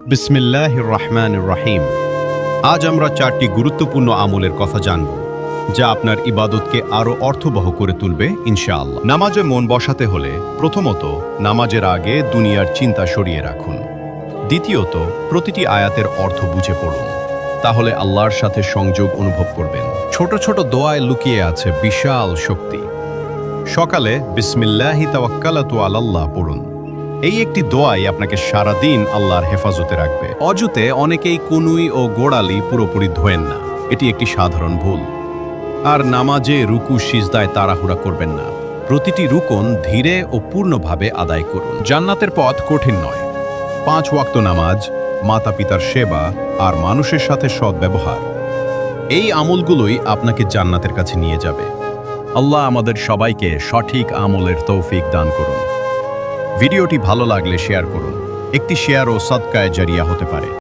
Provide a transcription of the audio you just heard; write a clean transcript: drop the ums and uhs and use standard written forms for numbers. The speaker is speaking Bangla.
বিসমিল্লাহির রহমানির রহিম। আজ আমরা 4টি গুরুত্বপূর্ণ আমলের কথা জানব, যা আপনার ইবাদতকে আরও অর্থবহ করে তুলবে ইনশাআল্লাহ। নামাজে মন বসাতে হলে প্রথমত নামাজের আগে দুনিয়ার চিন্তা সরিয়ে রাখুন। দ্বিতীয়ত প্রতিটি আয়াতের অর্থ বুঝে পড়ুন, তাহলে আল্লাহর সাথে সংযোগ অনুভব করবেন। ছোট ছোট দোয়ায় লুকিয়ে আছে বিশাল শক্তি। সকালে বিসমিল্লাহি তাওয়াক্কালাতু আলাল্লাহ পড়ুন। এই একটি দোয়াই আপনাকে সারাদিন আল্লাহর হেফাজতে রাখবে। অজুতে অনেকেই কনুই ও গোড়ালি পুরোপুরি ধোয়েন না, এটি একটি সাধারণ ভুল। আর নামাজে রুকু সিজদায় তাড়াহুড়া করবেন না, প্রতিটি রুকন ধীরে ও পূর্ণভাবে আদায় করুন। জান্নাতের পথ কঠিন নয়। 5 ওয়াক্ত নামাজ, মাতা পিতার সেবা আর মানুষের সাথে সদ্ব্যবহার, এই আমলগুলোই আপনাকে জান্নাতের কাছে নিয়ে যাবে। আল্লাহ আমাদের সবাইকে সঠিক আমলের তৌফিক দান করুন। ভিডিওটি ভালো লাগলে শেয়ার করুন, একটি শেয়ার ও সদকায়ে জারিয়া হতে পারে।